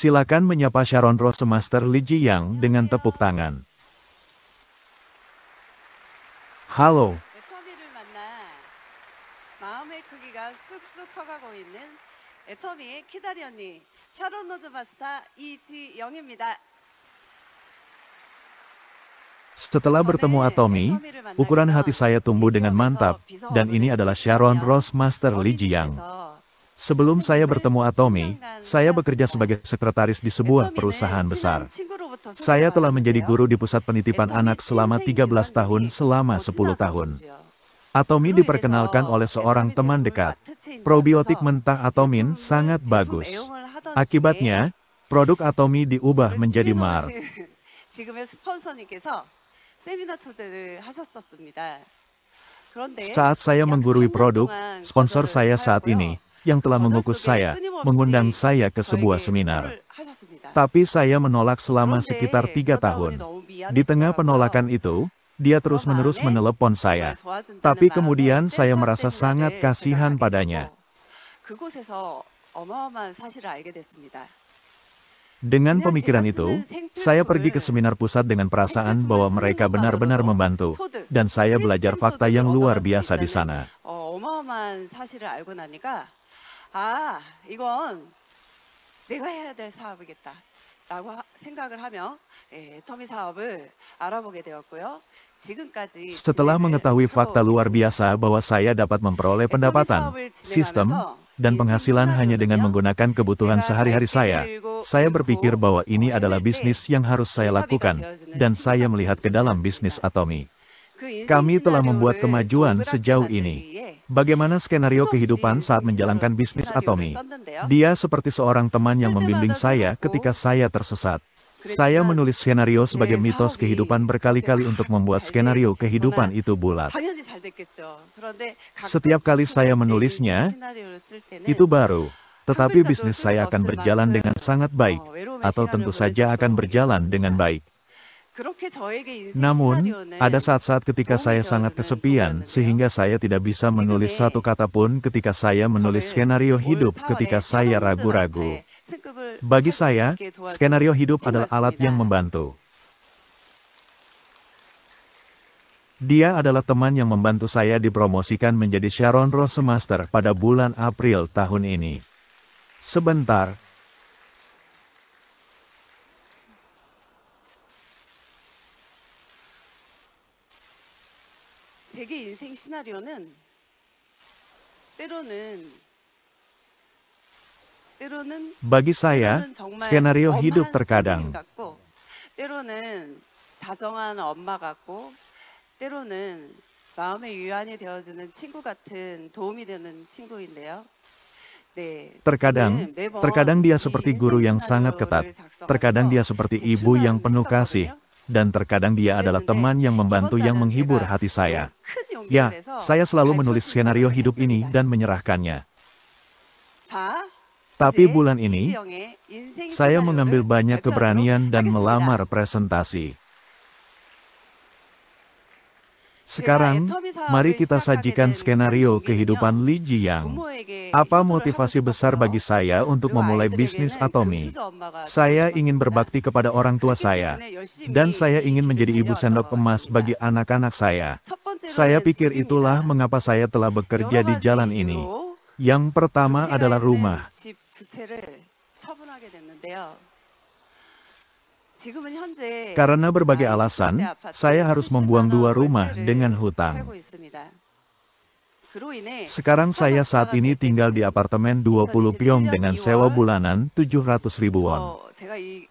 Silakan menyapa Sharon Rose Master Lee Ji Yang dengan tepuk tangan. Halo. 애터미를 만나 마음의 크기가 쑥쑥 커가고 있는 애터미의 키다리 언니 샤론 로즈 마스터 이지영입니다. Setelah bertemu Atomy, ukuran hati saya tumbuh dengan mantap, dan ini adalah Sharon Rose Master Lee Ji Yang. Sebelum saya bertemu Atomy, saya bekerja sebagai sekretaris di sebuah perusahaan besar. Saya telah menjadi guru di pusat penitipan anak selama 13 tahun selama 10 tahun. Atomy diperkenalkan oleh seorang teman dekat. Probiotik mentah Atomin sangat bagus. Akibatnya, produk Atomy diubah menjadi MAR. Saat saya menggurui produk, sponsor saya saat ini, yang telah mengukus saya, mengundang saya ke sebuah seminar. Tapi saya menolak selama sekitar 3 tahun. Di tengah penolakan itu, dia terus-menerus menelepon saya. Tapi kemudian saya merasa sangat kasihan padanya. Dengan pemikiran itu, saya pergi ke seminar pusat dengan perasaan bahwa mereka benar-benar membantu, dan saya belajar fakta yang luar biasa di sana. Setelah mengetahui fakta luar biasa bahwa saya dapat memperoleh pendapatan, sistem, dan penghasilan hanya dengan menggunakan kebutuhan sehari-hari saya berpikir bahwa ini adalah bisnis yang harus saya lakukan, dan saya melihat ke dalam bisnis Atomy. Kami telah membuat kemajuan sejauh ini. Bagaimana skenario kehidupan saat menjalankan bisnis Atomy? Dia seperti seorang teman yang membimbing saya ketika saya tersesat. Saya menulis skenario sebagai mitos kehidupan berkali-kali untuk membuat skenario kehidupan itu bulat. Setiap kali saya menulisnya, itu baru. Tetapi bisnis saya akan berjalan dengan sangat baik, atau tentu saja akan berjalan dengan baik. Namun, ada saat-saat ketika saya sangat kesepian, sehingga saya tidak bisa menulis satu kata pun ketika saya menulis skenario hidup ketika saya ragu-ragu. Bagi saya, skenario hidup adalah alat yang membantu. Dia adalah teman yang membantu saya dipromosikan menjadi Sharon Rose Master pada bulan April tahun ini. Sebentar. 제게 인생 시나리오는 Bagi saya, skenario hidup terkadang 때로는 다정한 엄마 같고 때로는 마음의 유안이 되어주는 친구 같은 도움이 되는 친구인데요. Terkadang dia seperti guru yang sangat ketat, terkadang dia seperti ibu yang penuh kasih, dan terkadang dia adalah teman yang membantu yang menghibur hati saya. Ya, saya selalu menulis skenario hidup ini dan menyerahkannya. Tapi bulan ini, saya mengambil banyak keberanian dan melamar presentasi. Sekarang, mari kita sajikan skenario kehidupan Lee Ji Yang. Apa motivasi besar bagi saya untuk memulai bisnis Atomy? Saya ingin berbakti kepada orang tua saya, dan saya ingin menjadi ibu sendok emas bagi anak-anak saya. Saya pikir itulah mengapa saya telah bekerja di jalan ini. Yang pertama adalah rumah. Karena berbagai alasan, saya harus membuang 2 rumah dengan hutang. Sekarang saya saat ini tinggal di apartemen 20 pyong dengan sewa bulanan 700.000 won.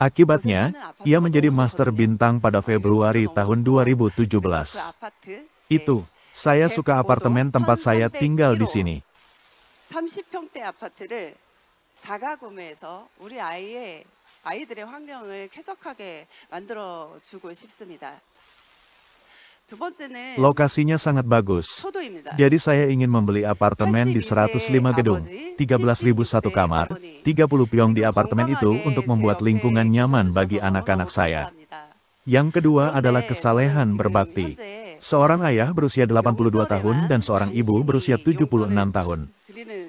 Akibatnya, ia menjadi master bintang pada Februari tahun 2017. Itu, saya suka apartemen tempat saya tinggal di sini. 30평대 아파트를 자가 구매해서 우리 아이들의 환경을 쾌적하게 만들어주고 싶습니다. Lokasinya sangat bagus. Jadi saya ingin membeli apartemen di 105 gedung, 13.001 kamar, 30 pyong di apartemen itu untuk membuat lingkungan nyaman bagi anak-anak saya. Yang kedua adalah kesalehan berbakti. Seorang ayah berusia 82 tahun dan seorang ibu berusia 76 tahun.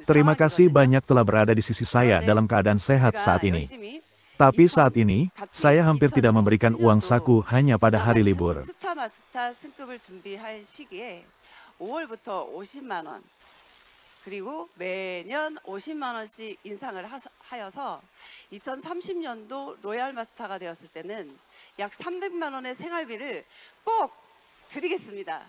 Terima kasih banyak telah berada di sisi saya dalam keadaan sehat saat ini. Tapi saat ini, saya hampir tidak memberikan uang saku hanya pada hari libur. 스타 마스터 승급을 준비할 시기에 5월부터 50만 원, 그리고 매년 50만 원씩 인상을 하여서 2030년도 로얄 마스터가 되었을 때는 약 300만 원의 생활비를 꼭 드리겠습니다.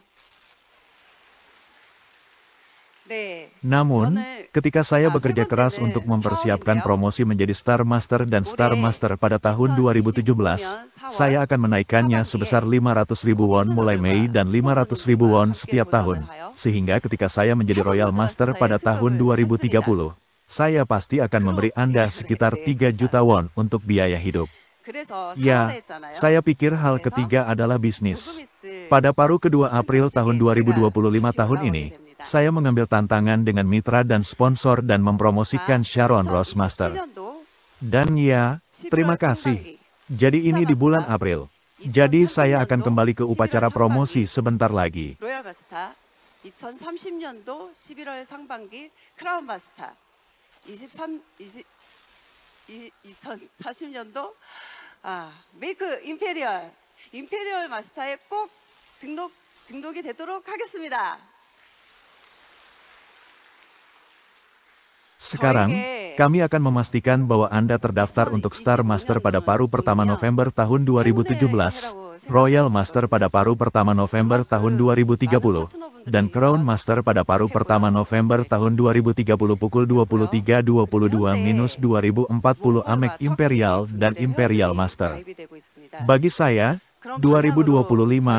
네. Namun, ketika saya bekerja keras untuk mempersiapkan promosi menjadi Star Master dan Star Master pada tahun 2017, saya akan menaikkannya sebesar 500.000 won mulai Mei dan 500.000 won setiap tahun. Sehingga ketika saya menjadi Royal Master pada tahun 2030, saya pasti akan memberi Anda sekitar 3 juta won untuk biaya hidup. Ya, saya pikir hal ketiga adalah bisnis. Pada paruh kedua April tahun 2025 tahun ini, saya mengambil tantangan dengan mitra dan sponsor dan mempromosikan Sharon Rose Master. Dan ya, terima kasih. Jadi ini di bulan April. Jadi saya akan kembali ke upacara promosi sebentar lagi. 로얄 마스터 2030년도 11월 상반기 크라운 마스터 2040년도 메이크 임페리얼 마스터에 꼭 등록이 되도록 하겠습니다. Sekarang, kami akan memastikan bahwa Anda terdaftar untuk Star Master pada paruh pertama November tahun 2017, Royal Master pada paruh pertama November tahun 2030, dan Crown Master pada paruh pertama November tahun 2030 pukul 23.22-2040 Amek Imperial dan Imperial Master. Bagi saya, 2025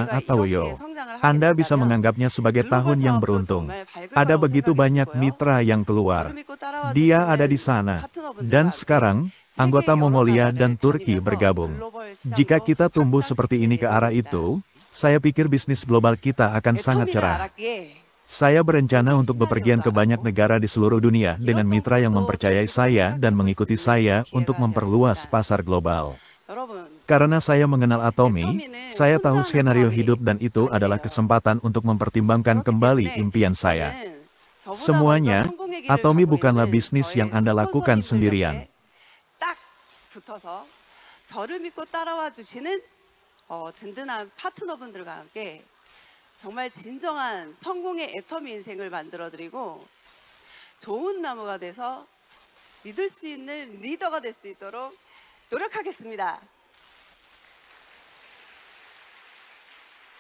atau Yo, Anda bisa menganggapnya sebagai tahun yang beruntung. Ada begitu banyak mitra yang keluar. Dia ada di sana. Dan sekarang, anggota Mongolia dan Turki bergabung. Jika kita tumbuh seperti ini ke arah itu, saya pikir bisnis global kita akan sangat cerah. Saya berencana untuk bepergian ke banyak negara di seluruh dunia dengan mitra yang mempercayai saya dan mengikuti saya untuk memperluas pasar global. Karena saya mengenal Atomy, saya tahu skenario hidup dan itu adalah kesempatan untuk mempertimbangkan kembali impian saya. Semuanya, Atomy bukanlah bisnis yang Anda lakukan sendirian. 딱 붙어서 저를 믿고 따라와 주시는 든든한 파트너분들과 함께 정말 진정한 성공의 애터미 인생을 만들어드리고 좋은 나무가 돼서 믿을 수 있는 리더가 될 수 있도록 노력하겠습니다.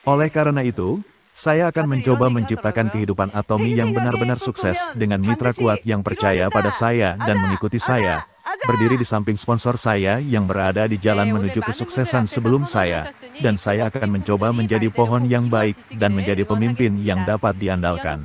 Oleh karena itu, saya akan mencoba menciptakan kehidupan Atomy yang benar-benar sukses dengan mitra kuat yang percaya pada saya dan mengikuti saya, berdiri di samping sponsor saya yang berada di jalan menuju kesuksesan sebelum saya, dan saya akan mencoba menjadi pohon yang baik dan menjadi pemimpin yang dapat diandalkan.